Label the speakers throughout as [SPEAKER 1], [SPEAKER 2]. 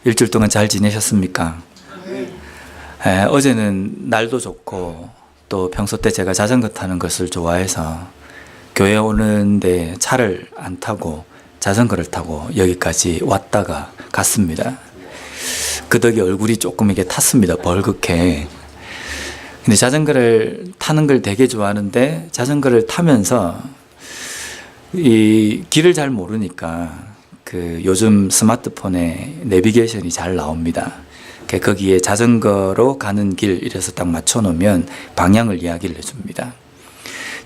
[SPEAKER 1] 일주일 동안 잘 지내셨습니까? 어제는 날도 좋고 또 평소 때 제가 자전거 타는 것을 좋아해서 교회 오는데 차를 안 타고 자전거를 타고 여기까지 왔다가 갔습니다. 그 덕에 얼굴이 조금 이게 탔습니다. 벌겋게. 근데 자전거를 타는 걸 되게 좋아하는데 자전거를 타면서 이 길을 잘 모르니까 그 요즘 스마트폰에 내비게이션이 잘 나옵니다. 거기에 자전거로 가는 길 이래서 딱 맞춰 놓으면 방향을 이야기를 해줍니다.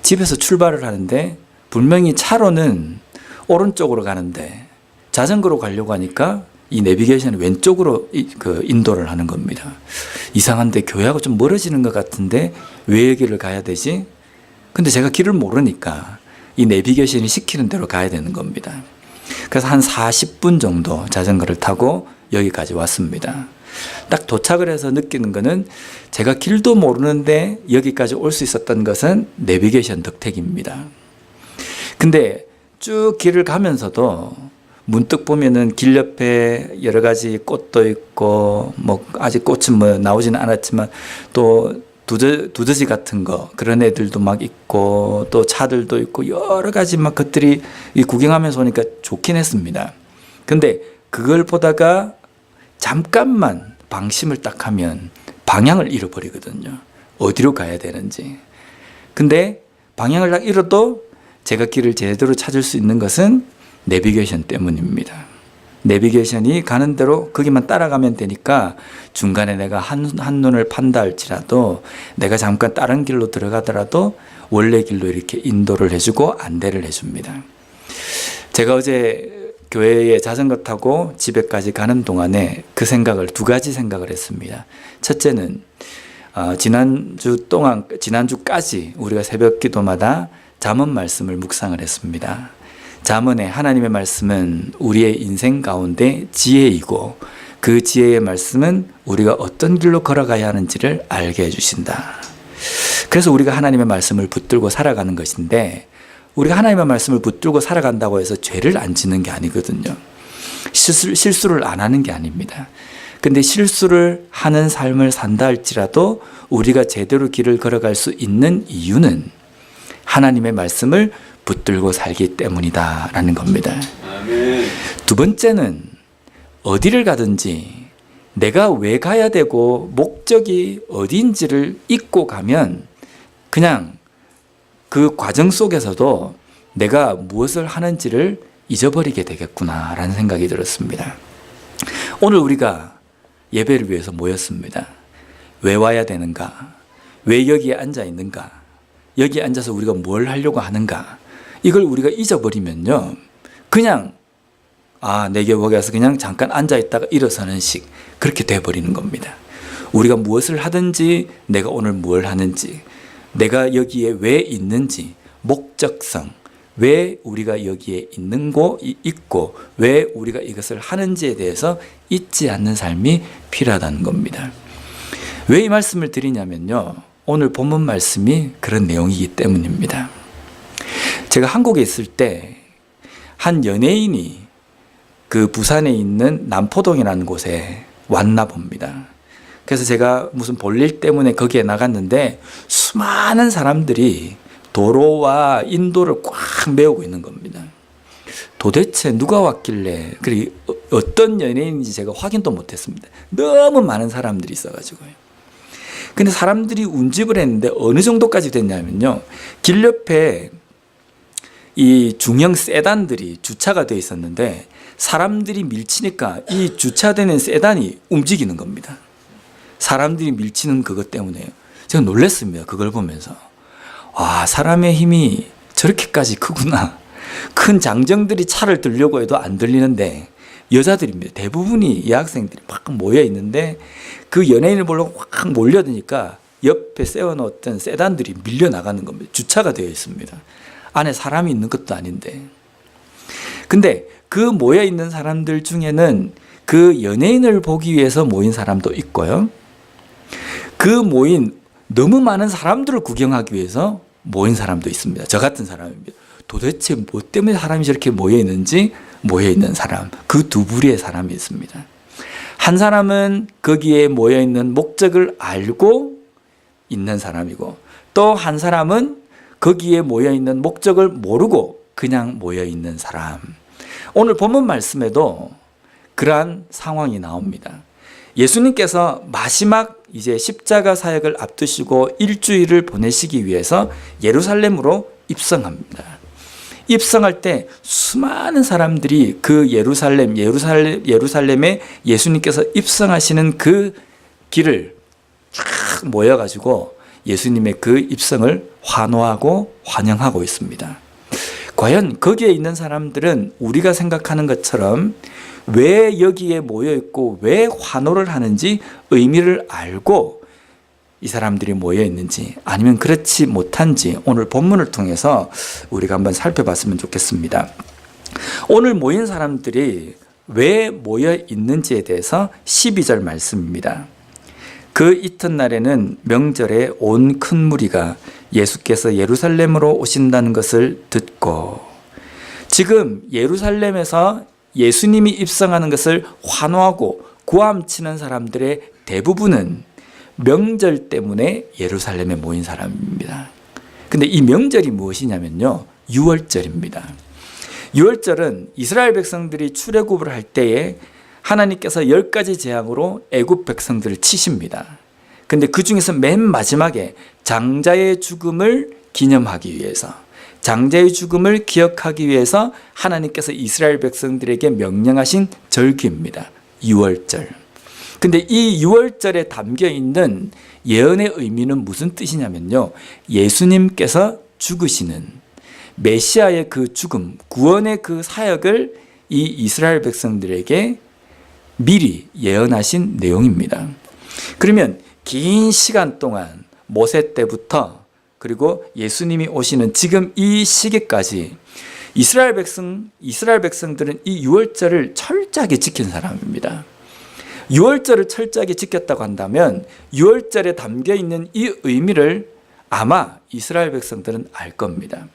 [SPEAKER 1] 집에서 출발을 하는데 분명히 차로는 오른쪽으로 가는데 자전거로 가려고 하니까 이 내비게이션이 왼쪽으로 인도를 하는 겁니다. 이상한데 교회하고 좀 멀어지는 것 같은데 왜 여기를 가야 되지? 근데 제가 길을 모르니까 이 내비게이션이 시키는 대로 가야 되는 겁니다. 그래서 한 40분 정도 자전거를 타고 여기까지 왔습니다. 딱 도착을 해서 느끼는 거는 제가 길도 모르는데 여기까지 올 수 있었던 것은 내비게이션 덕택입니다. 근데 쭉 길을 가면서도 문득 보면은 길 옆에 여러 가지 꽃도 있고 뭐 아직 꽃은 뭐 나오지는 않았지만 또 두더지 같은 거 그런 애들도 막 있고 또 차들도 있고 여러 가지 막 것들이 이 구경하면서 오니까 좋긴 했습니다. 근데 그걸 보다가 잠깐만 방심을 딱 하면 방향을 잃어버리거든요. 어디로 가야 되는지. 근데 방향을 딱 잃어도 제가 길을 제대로 찾을 수 있는 것은 내비게이션 때문입니다. 내비게이션이 가는 대로 거기만 따라가면 되니까 중간에 내가 한눈을 판다 할지라도 내가 잠깐 다른 길로 들어가더라도 원래 길로 이렇게 인도를 해주고 안대를 해줍니다. 제가 어제 교회에 자전거 타고 집에까지 가는 동안에 그 생각을 두 가지 생각을 했습니다. 첫째는 지난주까지 우리가 새벽 기도마다 잠언 말씀을 묵상을 했습니다. 잠언의 하나님의 말씀은 우리의 인생 가운데 지혜이고 그 지혜의 말씀은 우리가 어떤 길로 걸어가야 하는지를 알게 해주신다. 그래서 우리가 하나님의 말씀을 붙들고 살아가는 것인데 우리가 하나님의 말씀을 붙들고 살아간다고 해서 죄를 안 짓는 게 아니거든요. 실수를 안 하는 게 아닙니다. 근데 실수를 하는 삶을 산다 할지라도 우리가 제대로 길을 걸어갈 수 있는 이유는 하나님의 말씀을 붙들고 살기 때문이다라는 겁니다. 아멘. 두 번째는 어디를 가든지 내가 왜 가야 되고 목적이 어디인지를 잊고 가면 그냥 그 과정 속에서도 내가 무엇을 하는지를 잊어버리게 되겠구나라는 생각이 들었습니다. 오늘 우리가 예배를 위해서 모였습니다. 왜 와야 되는가? 왜 여기에 앉아 있는가? 여기에 앉아서 우리가 뭘 하려고 하는가? 이걸 우리가 잊어버리면요. 그냥 내게 여기 와서 그냥 잠깐 앉아있다가 일어서는 식 그렇게 돼버리는 겁니다. 우리가 무엇을 하든지 내가 오늘 뭘 하는지 내가 여기에 왜 있는지 목적성 왜 우리가 여기에 있고 왜 우리가 이것을 하는지에 대해서 잊지 않는 삶이 필요하다는 겁니다. 왜 이 말씀을 드리냐면요. 오늘 본문 말씀이 그런 내용이기 때문입니다. 제가 한국에 있을 때 한 연예인이 그 부산에 있는 남포동이라는 곳에 왔나 봅니다. 그래서 제가 무슨 볼일 때문에 거기에 나갔는데 수많은 사람들이 도로와 인도를 꽉 메우고 있는 겁니다. 도대체 누가 왔길래 그리고 어떤 연예인인지 제가 확인도 못했습니다. 너무 많은 사람들이 있어가지고요. 근데 사람들이 운집을 했는데 어느 정도까지 됐냐면요. 길 옆에 이 중형 세단들이 주차가 되어 있었는데 사람들이 밀치니까 이 주차되는 세단이 움직이는 겁니다. 사람들이 밀치는 그것 때문에요. 제가 놀랐습니다. 그걸 보면서. 사람의 힘이 저렇게까지 크구나. 큰 장정들이 차를 들려고 해도 안 들리는데 여자들입니다. 대부분이 여학생들이 막 모여 있는데 그 연예인을 보려고 확 몰려드니까 옆에 세워놓았던 세단들이 밀려나가는 겁니다. 주차가 되어 있습니다. 안에 사람이 있는 것도 아닌데. 근데 그 모여있는 사람들 중에는 그 연예인을 보기 위해서 모인 사람도 있고요. 그 모인 너무 많은 사람들을 구경하기 위해서 모인 사람도 있습니다. 저 같은 사람입니다. 도대체 뭐 때문에 사람이 저렇게 모여있는지 모여있는 사람, 그 두 부류의 사람이 있습니다. 한 사람은 거기에 모여 있는 목적을 알고 있는 사람이고, 또 한 사람은 거기에 모여 있는 목적을 모르고 그냥 모여 있는 사람. 오늘 본문 말씀에도 그러한 상황이 나옵니다. 예수님께서 마지막 이제 십자가 사역을 앞두시고 일주일을 보내시기 위해서 예루살렘으로 입성합니다. 입성할 때 수많은 사람들이 그 예루살렘에 예수님께서 입성하시는 그 길을 쫙 모여가지고 예수님의 그 입성을 환호하고 환영하고 있습니다. 과연 거기에 있는 사람들은 우리가 생각하는 것처럼 왜 여기에 모여 있고 왜 환호를 하는지 의미를 알고 이 사람들이 모여 있는지, 아니면 그렇지 못한지 오늘 본문을 통해서 우리가 한번 살펴봤으면 좋겠습니다. 오늘 모인 사람들이 왜 모여 있는지에 대해서 12절 말씀입니다. 그 이튿날에는 명절에 온 큰 무리가 예수께서 예루살렘으로 오신다는 것을 듣고, 지금 예루살렘에서 예수님이 입성하는 것을 환호하고 구함치는 사람들의 대부분은 명절 때문에 예루살렘에 모인 사람입니다. 근데 이 명절이 무엇이냐면요, 유월절입니다. 유월절은 이스라엘 백성들이 출애굽을 할 때에 하나님께서 10가지 재앙으로 애굽 백성들을 치십니다. 근데 그 중에서 맨 마지막에 장자의 죽음을 기념하기 위해서, 장자의 죽음을 기억하기 위해서 하나님께서 이스라엘 백성들에게 명령하신 절기입니다. 유월절. 근데 이 유월절에 담겨 있는 예언의 의미는 무슨 뜻이냐면요, 예수님께서 죽으시는 메시아의 그 죽음, 구원의 그 사역을 이 이스라엘 백성들에게 미리 예언하신 내용입니다. 그러면 긴 시간 동안 모세 때부터 그리고 예수님이 오시는 지금 이 시기까지 이스라엘 백성들은 이 유월절을 철저하게 지킨 사람입니다. 유월절을 철저하게 지켰다고 한다면 유월절에 담겨 있는 이 의미를 아마 이스라엘 백성들은 알 겁니다.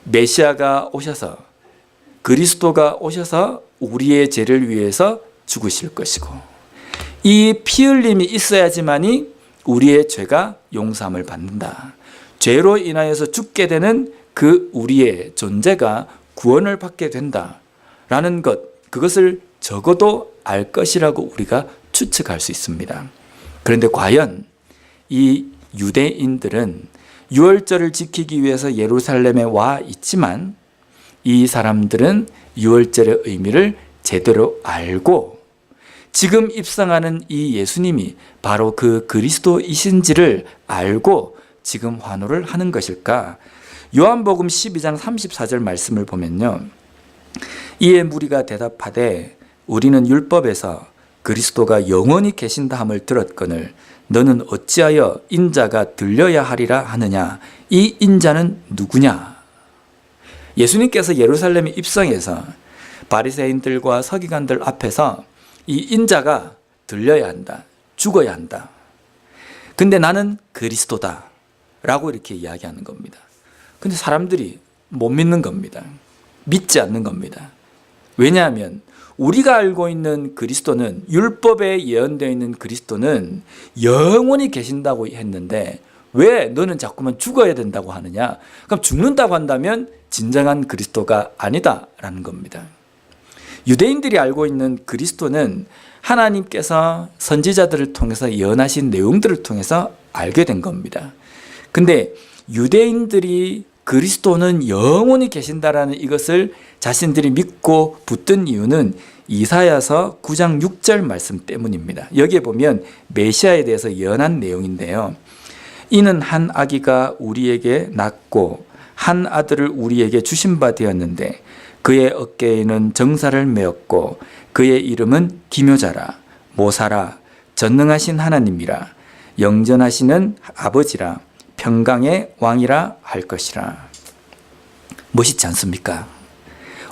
[SPEAKER 1] 메시아가 오셔서, 그리스도가 오셔서 우리의 죄를 위해서 죽으실 것이고, 이 피 흘림이 있어야지만이 우리의 죄가 용서함을 받는다. 죄로 인하여서 죽게 되는 그 우리의 존재가 구원을 받게 된다라는 것, 그것을 적어도 알 것이라고 우리가 추측할 수 있습니다. 그런데 과연 이 유대인들은 유월절을 지키기 위해서 예루살렘에 와 있지만 이 사람들은 유월절의 의미를 제대로 알고 지금 입성하는 이 예수님이 바로 그 그리스도이신지를 알고 지금 환호를 하는 것일까? 요한복음 12장 34절 말씀을 보면요, 이에 무리가 대답하되 우리는 율법에서 그리스도가 영원히 계신다 함을 들었거늘 너는 어찌하여 인자가 들려야 하리라 하느냐? 이 인자는 누구냐? 예수님께서 예루살렘에 입성해서 바리새인들과 서기관들 앞에서 이 인자가 들려야 한다, 죽어야 한다. 근데 나는 그리스도다 라고 이렇게 이야기하는 겁니다. 근데 사람들이 못 믿는 겁니다. 믿지 않는 겁니다. 왜냐하면 우리가 알고 있는 그리스도는, 율법에 예언되어 있는 그리스도는 영원히 계신다고 했는데 왜 너는 자꾸만 죽어야 된다고 하느냐? 그럼 죽는다고 한다면 진정한 그리스도가 아니다라는 겁니다. 유대인들이 알고 있는 그리스도는 하나님께서 선지자들을 통해서 예언하신 내용들을 통해서 알게 된 겁니다. 근데 유대인들이 그리스도는 영원히 계신다라는 이것을 자신들이 믿고 붙든 이유는 이사야서 9장 6절 말씀 때문입니다. 여기에 보면 메시아에 대해서 예언한 내용인데요, 이는 한 아기가 우리에게 낳고 한 아들을 우리에게 주신 바 되었는데 그의 어깨에는 정사를 메었고 그의 이름은 기묘자라, 모사라, 전능하신 하나님이라, 영전하시는 아버지라, 평강의 왕이라 할 것이라. 멋있지 않습니까?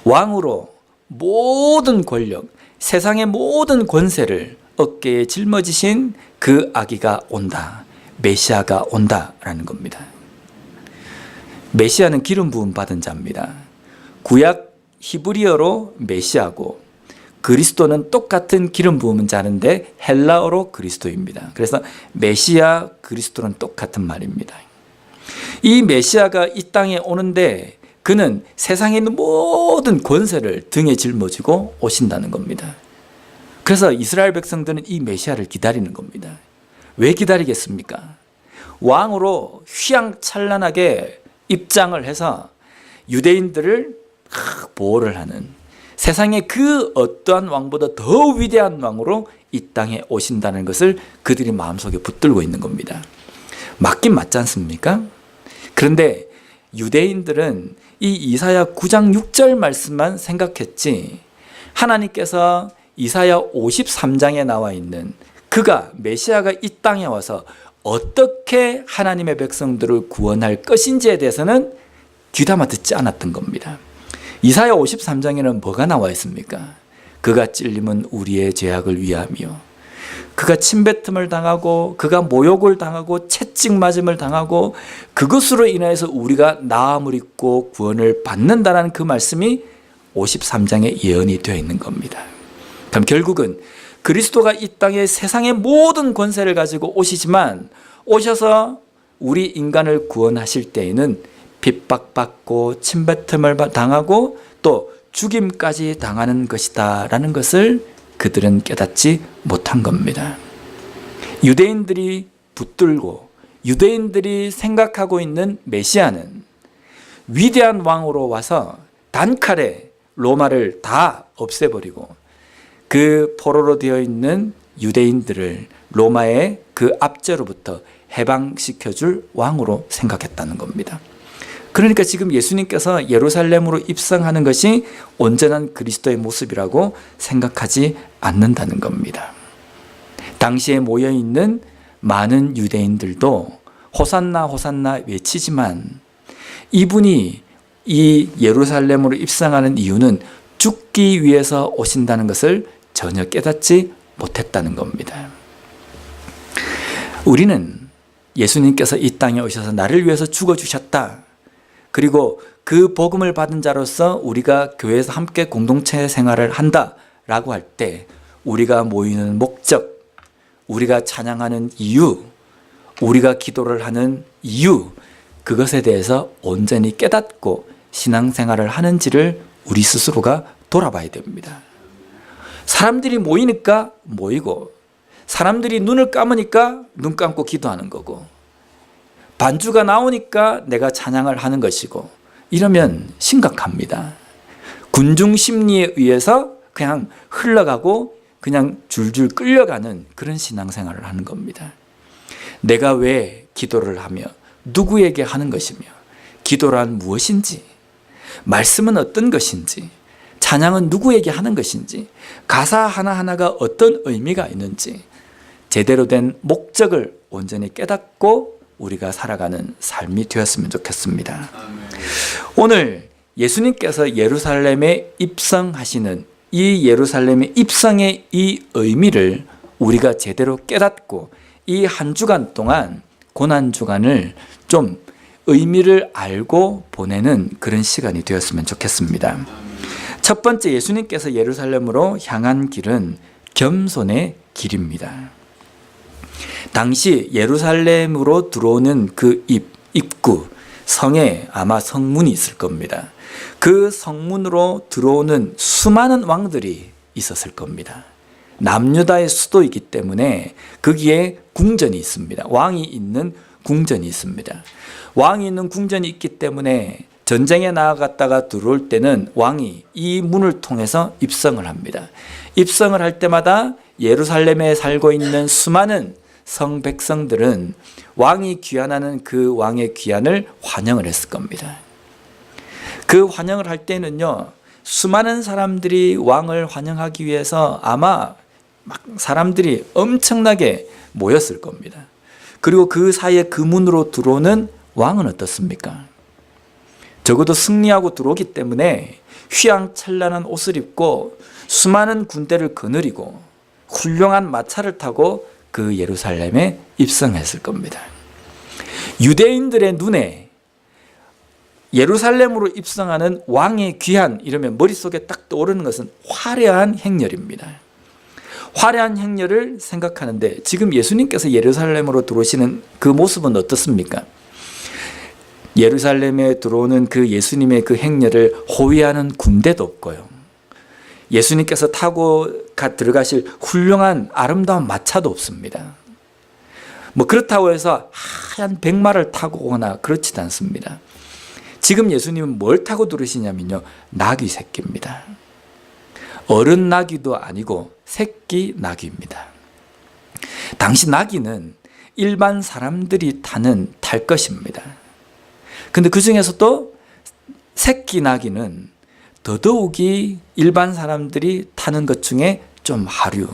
[SPEAKER 1] 왕으로 모든 권력, 세상의 모든 권세를 어깨에 짊어지신 그 아기가 온다, 메시아가 온다라는 겁니다. 메시아는 기름 부음 받은 자입니다. 구약 히브리어로 메시아고 그리스도는 똑같은 기름 부음은 자는데 헬라어로 그리스도입니다. 그래서 메시아, 그리스도는 똑같은 말입니다. 이 메시아가 이 땅에 오는데 그는 세상에 있는 모든 권세를 등에 짊어지고 오신다는 겁니다. 그래서 이스라엘 백성들은 이 메시아를 기다리는 겁니다. 왜 기다리겠습니까? 왕으로 휘황찬란하게 입장을 해서 유대인들을 보호를 하는, 세상의 그 어떠한 왕보다 더 위대한 왕으로 이 땅에 오신다는 것을 그들이 마음속에 붙들고 있는 겁니다. 맞긴 맞지 않습니까? 그런데 유대인들은 이 이사야 9장 6절 말씀만 생각했지, 하나님께서 이사야 53장에 나와 있는 그가 메시아가 이 땅에 와서 어떻게 하나님의 백성들을 구원할 것인지에 대해서는 귀담아 듣지 않았던 겁니다. 이사야 53장에는 뭐가 나와 있습니까? 그가 찔림은 우리의 죄악을 위함이요, 그가 침뱉음을 당하고 그가 모욕을 당하고 채찍 맞음을 당하고 그것으로 인해서 우리가 나음을 입고 구원을 받는다라는 그 말씀이 53장에 예언이 되어 있는 겁니다. 그럼 결국은 그리스도가 이 땅에 세상의 모든 권세를 가지고 오시지만 오셔서 우리 인간을 구원하실 때에는 핍박받고 침뱉음을 당하고 또 죽임까지 당하는 것이다 라는 것을 그들은 깨닫지 못한 겁니다. 유대인들이 붙들고 유대인들이 생각하고 있는 메시아는 위대한 왕으로 와서 단칼에 로마를 다 없애버리고 그 포로로 되어 있는 유대인들을 로마의 그 압제로부터 해방시켜줄 왕으로 생각했다는 겁니다. 그러니까 지금 예수님께서 예루살렘으로 입성하는 것이 온전한 그리스도의 모습이라고 생각하지 않는다는 겁니다. 당시에 모여있는 많은 유대인들도 호산나 호산나 외치지만 이분이 이 예루살렘으로 입성하는 이유는 죽기 위해서 오신다는 것을 전혀 깨닫지 못했다는 겁니다. 우리는 예수님께서 이 땅에 오셔서 나를 위해서 죽어주셨다, 그리고 그 복음을 받은 자로서 우리가 교회에서 함께 공동체 생활을 한다라고 할 때 우리가 모이는 목적, 우리가 찬양하는 이유, 우리가 기도를 하는 이유, 그것에 대해서 온전히 깨닫고 신앙생활을 하는지를 우리 스스로가 돌아봐야 됩니다. 사람들이 모이니까 모이고, 사람들이 눈을 감으니까 눈 감고 기도하는 거고, 반주가 나오니까 내가 찬양을 하는 것이고, 이러면 심각합니다. 군중 심리에 의해서 그냥 흘러가고 그냥 줄줄 끌려가는 그런 신앙생활을 하는 겁니다. 내가 왜 기도를 하며 누구에게 하는 것이며, 기도란 무엇인지, 말씀은 어떤 것인지, 찬양은 누구에게 하는 것인지, 가사 하나하나가 어떤 의미가 있는지 제대로 된 목적을 온전히 깨닫고 우리가 살아가는 삶이 되었으면 좋겠습니다. 오늘 예수님께서 예루살렘에 입성하시는 이 예루살렘의 입성의 이 의미를 우리가 제대로 깨닫고 이 한 주간 동안, 고난주간을 좀 의미를 알고 보내는 그런 시간이 되었으면 좋겠습니다. 첫 번째, 예수님께서 예루살렘으로 향한 길은 겸손의 길입니다. 당시 예루살렘으로 들어오는 그 입구, 성에 아마 성문이 있을 겁니다. 그 성문으로 들어오는 수많은 왕들이 있었을 겁니다. 남유다의 수도이기 때문에 거기에 궁전이 있습니다. 왕이 있는 궁전이 있습니다. 왕이 있는 궁전이 있기 때문에 전쟁에 나아갔다가 들어올 때는 왕이 이 문을 통해서 입성을 합니다. 입성을 할 때마다 예루살렘에 살고 있는 수많은 성 백성들은 왕이 귀환하는 그 왕의 귀환을 환영을 했을 겁니다. 그 환영을 할 때는요, 수많은 사람들이 왕을 환영하기 위해서 아마 막 사람들이 엄청나게 모였을 겁니다. 그리고 그 사이에 그 문으로 들어오는 왕은 어떻습니까? 적어도 승리하고 들어오기 때문에 휘황찬란한 옷을 입고 수많은 군대를 거느리고 훌륭한 마차를 타고 그 예루살렘에 입성했을 겁니다. 유대인들의 눈에 예루살렘으로 입성하는 왕의 귀환 이러면 머릿속에 딱 떠오르는 것은 화려한 행렬입니다. 화려한 행렬을 생각하는데 지금 예수님께서 예루살렘으로 들어오시는 그 모습은 어떻습니까? 예루살렘에 들어오는 그 예수님의 그 행렬을 호위하는 군대도 없고요. 예수님께서 타고 들어가실 훌륭한 아름다운 마차도 없습니다. 뭐 그렇다고 해서 하얀 백마를 타고 오거나 그렇지도 않습니다. 지금 예수님은 뭘 타고 들으시냐면요, 나귀 새끼입니다. 어른 나귀도 아니고 새끼 나귀입니다. 당시 나귀는 일반 사람들이 탈 것입니다. 근데 그 중에서도 새끼 나귀는 더더욱이 일반 사람들이 타는 것 중에 좀 하류.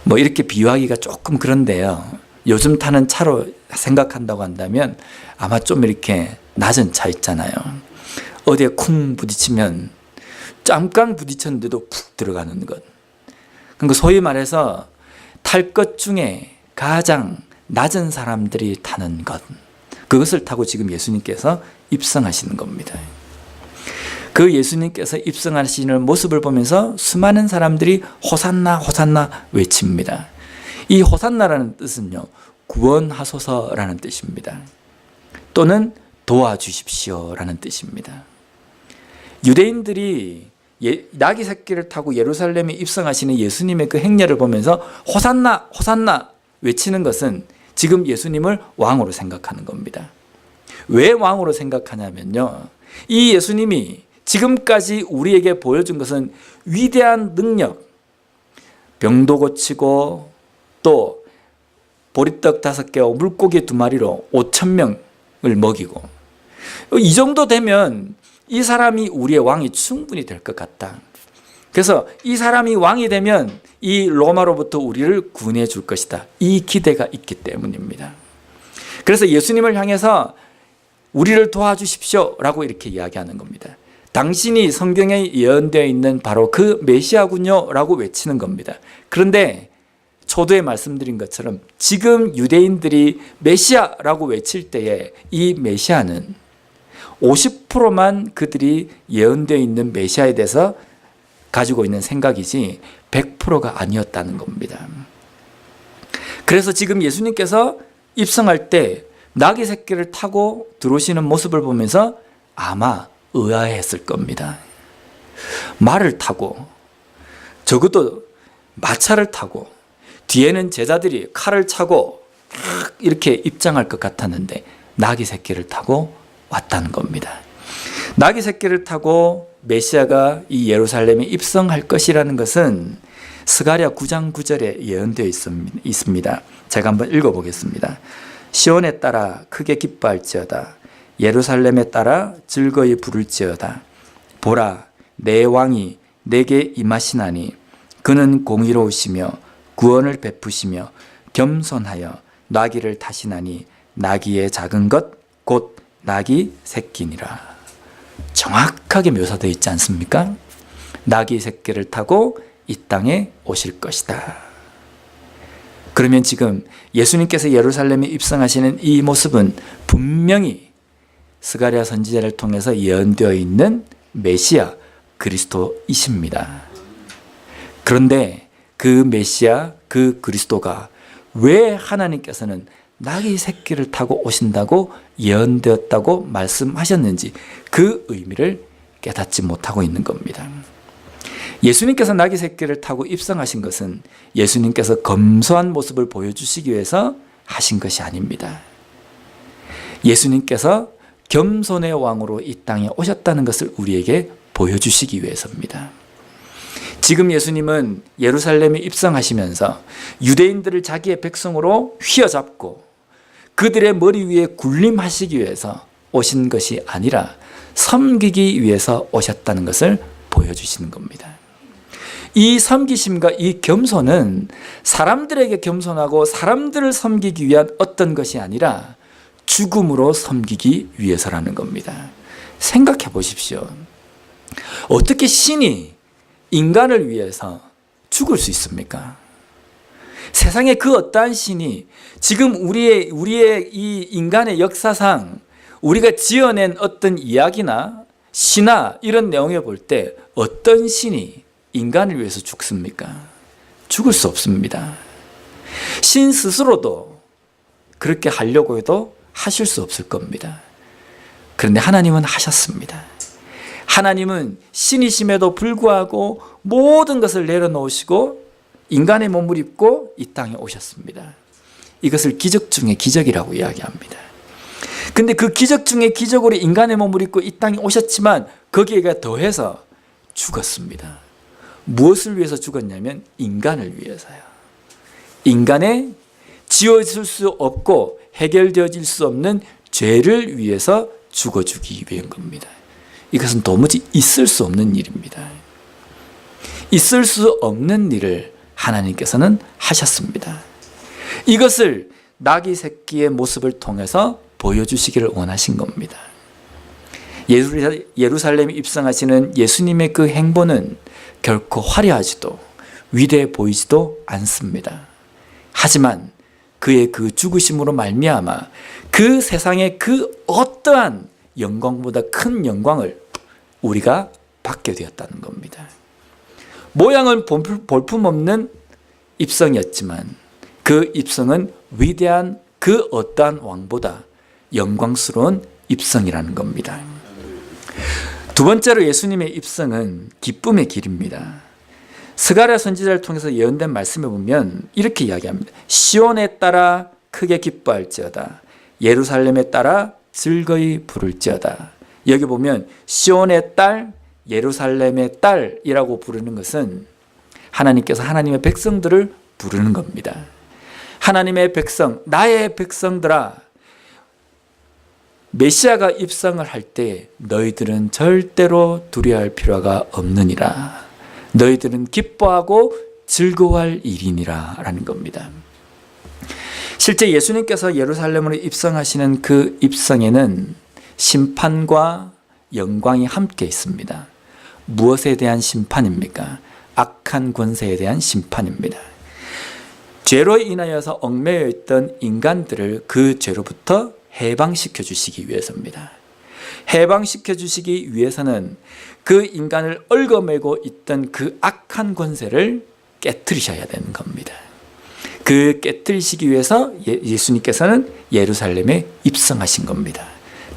[SPEAKER 1] 뭐 이렇게 비유하기가 조금 그런데요. 요즘 타는 차로 생각한다고 한다면 아마 좀 이렇게 낮은 차 있잖아요. 어디에 쿵 부딪히면 잠깐 부딪혔는데도 푹 들어가는 것. 그러니까 소위 말해서 탈 것 중에 가장 낮은 사람들이 타는 것. 그것을 타고 지금 예수님께서 입성하시는 겁니다. 그 예수님께서 입성하시는 모습을 보면서 수많은 사람들이 호산나 호산나 외칩니다. 이 호산나라는 뜻은요, 구원하소서라는 뜻입니다. 또는 도와주십시오라는 뜻입니다. 유대인들이 나귀 새끼를 타고 예루살렘에 입성하시는 예수님의 그 행렬을 보면서 호산나 호산나 외치는 것은 지금 예수님을 왕으로 생각하는 겁니다. 왜 왕으로 생각하냐면요, 이 예수님이 지금까지 우리에게 보여준 것은 위대한 능력, 병도 고치고 또 보리떡 5개와 물고기 2마리로 5,000명을 먹이고, 이 정도 되면 이 사람이 우리의 왕이 충분히 될 것 같다. 그래서 이 사람이 왕이 되면 이 로마로부터 우리를 구원해 줄 것이다. 이 기대가 있기 때문입니다. 그래서 예수님을 향해서 우리를 도와주십시오 라고 이렇게 이야기하는 겁니다. 당신이 성경에 예언되어 있는 바로 그 메시아군요 라고 외치는 겁니다. 그런데 초두에 말씀드린 것처럼 지금 유대인들이 메시아라고 외칠 때에 이 메시아는 50%만 그들이 예언되어 있는 메시아에 대해서 가지고 있는 생각이지 100%가 아니었다는 겁니다. 그래서 지금 예수님께서 입성할 때 나귀 새끼를 타고 들어오시는 모습을 보면서 아마 의아해했을 겁니다. 말을 타고, 적어도 마차를 타고, 뒤에는 제자들이 칼을 차고 이렇게 입장할 것 같았는데 나귀 새끼를 타고 왔다는 겁니다. 나귀 새끼를 타고 메시아가 이 예루살렘에 입성할 것이라는 것은 스가랴 9장 9절에 예언되어 있습니다. 제가 한번 읽어보겠습니다. 시온에 따라 크게 기뻐할지어다. 예루살렘에 따라 즐거이 부를지어다. 보라, 내 왕이 내게 임하시나니 그는 공의로우시며 구원을 베푸시며 겸손하여 나귀를 타시나니 나귀의 작은 것 곧 나귀 새끼니라. 정확하게 묘사되어 있지 않습니까? 나귀 새끼를 타고 이 땅에 오실 것이다. 그러면 지금 예수님께서 예루살렘에 입성하시는 이 모습은 분명히 스가랴 선지자를 통해서 예언되어 있는 메시아 그리스도이십니다. 그런데 그 메시아 그 그리스도가 왜 하나님께서는 나귀 새끼를 타고 오신다고 예언되었다고 말씀하셨는지 그 의미를 깨닫지 못하고 있는 겁니다. 예수님께서 나귀 새끼를 타고 입성하신 것은 예수님께서 검소한 모습을 보여주시기 위해서 하신 것이 아닙니다. 예수님께서 겸손의 왕으로 이 땅에 오셨다는 것을 우리에게 보여주시기 위해서입니다. 지금 예수님은 예루살렘에 입성하시면서 유대인들을 자기의 백성으로 휘어잡고 그들의 머리 위에 군림하시기 위해서 오신 것이 아니라 섬기기 위해서 오셨다는 것을 보여주시는 겁니다. 이 섬기심과 이 겸손은 사람들에게 겸손하고 사람들을 섬기기 위한 어떤 것이 아니라 죽음으로 섬기기 위해서라는 겁니다. 생각해 보십시오. 어떻게 신이 인간을 위해서 죽을 수 있습니까? 세상에 그 어떠한 신이 지금 우리의 이 인간의 역사상 우리가 지어낸 어떤 이야기나 신화 이런 내용에 볼 때 어떤 신이 인간을 위해서 죽습니까? 죽을 수 없습니다. 신 스스로도 그렇게 하려고 해도 하실 수 없을 겁니다. 그런데 하나님은 하셨습니다. 하나님은 신이심에도 불구하고 모든 것을 내려놓으시고 인간의 몸을 입고 이 땅에 오셨습니다. 이것을 기적 중의 기적이라고 이야기합니다. 근데 그 기적 중의 기적으로 인간의 몸을 입고 이 땅에 오셨지만 거기에 더해서 죽었습니다. 무엇을 위해서 죽었냐면 인간을 위해서요. 인간의 지워질 수 없고 해결되어질 수 없는 죄를 위해서 죽어주기 위한 겁니다. 이것은 도무지 있을 수 없는 일입니다. 있을 수 없는 일을 하나님께서는 하셨습니다. 이것을 나귀 새끼의 모습을 통해서 보여주시기를 원하신 겁니다. 예루살렘에 입성하시는 예수님의 그 행보는 결코 화려하지도 위대해 보이지도 않습니다. 하지만 그의 그 죽으심으로 말미암아 그 세상의 그 어떠한 영광보다 큰 영광을 우리가 받게 되었다는 겁니다. 모양은 볼품없는 입성이었지만 그 입성은 위대한 그 어떠한 왕보다 영광스러운 입성이라는 겁니다. 두 번째로 예수님의 입성은 기쁨의 길입니다. 스가랴 선지자를 통해서 예언된 말씀에 보면 이렇게 이야기합니다. 시온에 따라 크게 기뻐할지어다. 예루살렘에 따라 즐거이 부를지어다. 여기 보면 시온의 딸, 예루살렘의 딸이라고 부르는 것은 하나님께서 하나님의 백성들을 부르는 겁니다. 하나님의 백성, 나의 백성들아, 메시아가 입성을 할 때 너희들은 절대로 두려워할 필요가 없느니라. 너희들은 기뻐하고 즐거워할 일이니라 라는 겁니다. 실제 예수님께서 예루살렘으로 입성하시는 그 입성에는 심판과 영광이 함께 있습니다. 무엇에 대한 심판입니까? 악한 권세에 대한 심판입니다. 죄로 인하여서 얽매여 있던 인간들을 그 죄로부터 해방시켜 주시기 위해서입니다. 해방시켜 주시기 위해서는 그 인간을 얽어매고 있던 그 악한 권세를 깨트리셔야 되는 겁니다. 그 깨트리시기 위해서 예수님께서는 예루살렘에 입성하신 겁니다.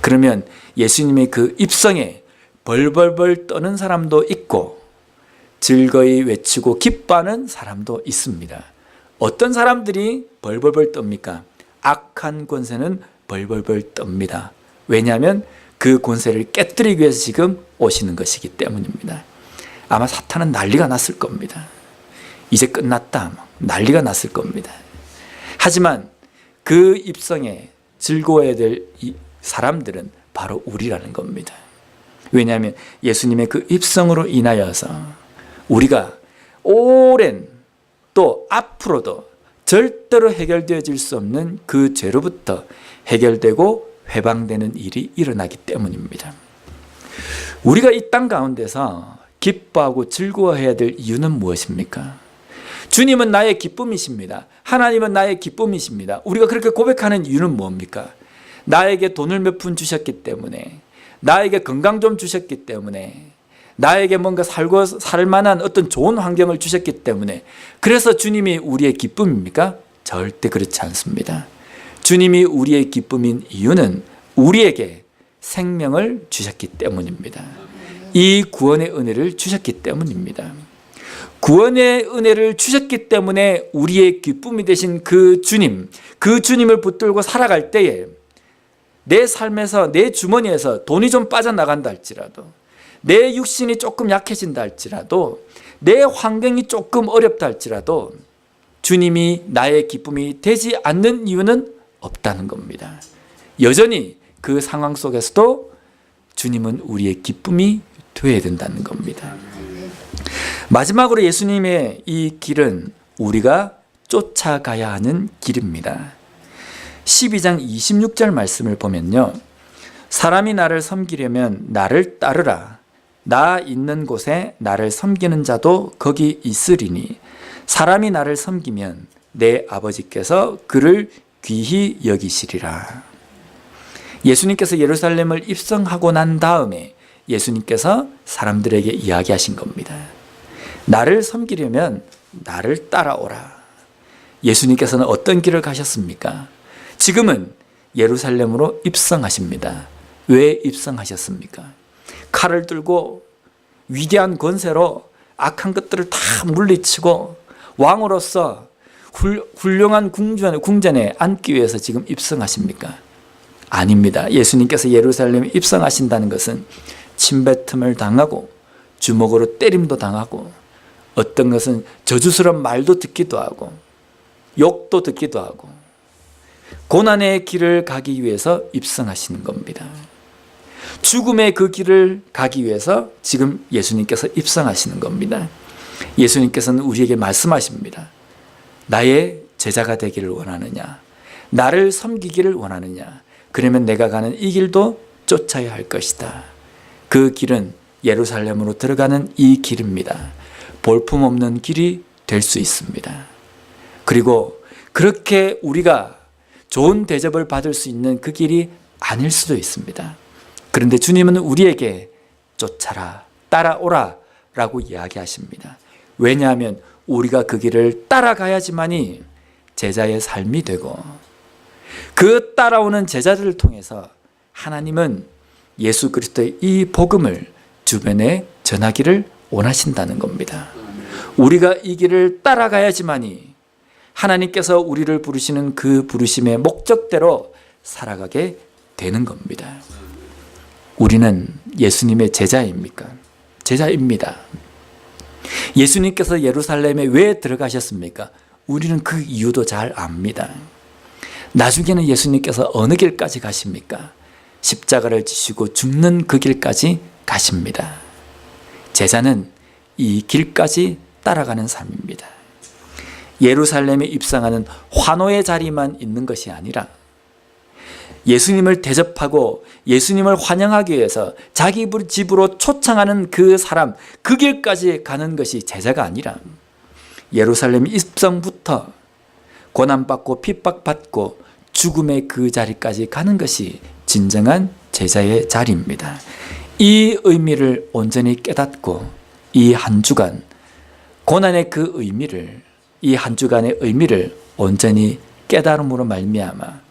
[SPEAKER 1] 그러면 예수님의 그 입성에 벌벌벌 떠는 사람도 있고 즐거이 외치고 기뻐하는 사람도 있습니다. 어떤 사람들이 벌벌벌 떱니까? 악한 권세는 벌벌벌 떱니다. 왜냐하면 그 권세를 깨뜨리기 위해서 지금 오시는 것이기 때문입니다. 아마 사탄은 난리가 났을 겁니다. 이제 끝났다. 난리가 났을 겁니다. 하지만 그 입성에 즐거워야 될 사람들은 바로 우리라는 겁니다. 왜냐하면 예수님의 그 입성으로 인하여서 우리가 오랜 또 앞으로도 절대로 해결되어질 수 없는 그 죄로부터 해결되고 회방되는 일이 일어나기 때문입니다. 우리가 이 땅 가운데서 기뻐하고 즐거워해야 될 이유는 무엇입니까? 주님은 나의 기쁨이십니다. 하나님은 나의 기쁨이십니다. 우리가 그렇게 고백하는 이유는 뭡니까? 나에게 돈을 몇 푼 주셨기 때문에, 나에게 건강 좀 주셨기 때문에, 나에게 뭔가 살 만한 어떤 좋은 환경을 주셨기 때문에, 그래서 주님이 우리의 기쁨입니까? 절대 그렇지 않습니다. 주님이 우리의 기쁨인 이유는 우리에게 생명을 주셨기 때문입니다. 이 구원의 은혜를 주셨기 때문입니다. 구원의 은혜를 주셨기 때문에 우리의 기쁨이 되신 그 주님을 붙들고 살아갈 때에 내 삶에서, 내 주머니에서 돈이 좀 빠져나간다 할지라도, 내 육신이 조금 약해진다 할지라도, 내 환경이 조금 어렵다 할지라도 주님이 나의 기쁨이 되지 않는 이유는 없다는 겁니다. 여전히 그 상황 속에서도 주님은 우리의 기쁨이 되어야 된다는 겁니다. 마지막으로 예수님의 이 길은 우리가 쫓아가야 하는 길입니다. 12장 26절 말씀을 보면요, 사람이 나를 섬기려면 나를 따르라. 나 있는 곳에 나를 섬기는 자도 거기 있으리니 사람이 나를 섬기면 내 아버지께서 그를 귀히 여기시리라. 예수님께서 예루살렘을 입성하고 난 다음에 예수님께서 사람들에게 이야기하신 겁니다. 나를 섬기려면 나를 따라오라. 예수님께서는 어떤 길을 가셨습니까? 지금은 예루살렘으로 입성하십니다. 왜 입성하셨습니까? 칼을 들고 위대한 권세로 악한 것들을 다 물리치고 왕으로서 훌륭한 궁전에 앉기 위해서 지금 입성하십니까? 아닙니다. 예수님께서 예루살렘에 입성하신다는 것은 침뱉음을 당하고 주먹으로 때림도 당하고 어떤 것은 저주스러운 말도 듣기도 하고 욕도 듣기도 하고 고난의 길을 가기 위해서 입성하시는 겁니다. 죽음의 그 길을 가기 위해서 지금 예수님께서 입성하시는 겁니다. 예수님께서는 우리에게 말씀하십니다. 나의 제자가 되기를 원하느냐? 나를 섬기기를 원하느냐? 그러면 내가 가는 이 길도 쫓아야 할 것이다. 그 길은 예루살렘으로 들어가는 이 길입니다. 볼품없는 길이 될 수 있습니다. 그리고 그렇게 우리가 좋은 대접을 받을 수 있는 그 길이 아닐 수도 있습니다. 그런데 주님은 우리에게 쫓아라, 따라오라 라고 이야기하십니다. 왜냐하면 우리가 그 길을 따라가야지만이 제자의 삶이 되고 그 따라오는 제자들을 통해서 하나님은 예수 그리스도의 이 복음을 주변에 전하기를 원하신다는 겁니다. 우리가 이 길을 따라가야지만이 하나님께서 우리를 부르시는 그 부르심의 목적대로 살아가게 되는 겁니다. 우리는 예수님의 제자입니까? 제자입니다. 예수님께서 예루살렘에 왜 들어가셨습니까? 우리는 그 이유도 잘 압니다. 나중에는 예수님께서 어느 길까지 가십니까? 십자가를 지시고 죽는 그 길까지 가십니다. 제자는 이 길까지 따라가는 삶입니다. 예루살렘에 입성하는 환호의 자리만 있는 것이 아니라 예수님을 대접하고 예수님을 환영하기 위해서 자기 집으로 초청하는 그 사람, 그 길까지 가는 것이 제자가 아니라 예루살렘 입성부터 고난받고 핍박받고 죽음의 그 자리까지 가는 것이 진정한 제자의 자리입니다. 이 의미를 온전히 깨닫고 이 한 주간 고난의 그 의미를, 이 한 주간의 의미를 온전히 깨달음으로 말미암아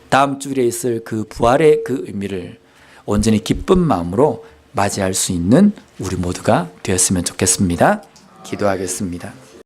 [SPEAKER 1] 다음 주일에 있을 그 부활의 그 의미를 온전히 기쁜 마음으로 맞이할 수 있는 우리 모두가 되었으면 좋겠습니다. 기도하겠습니다.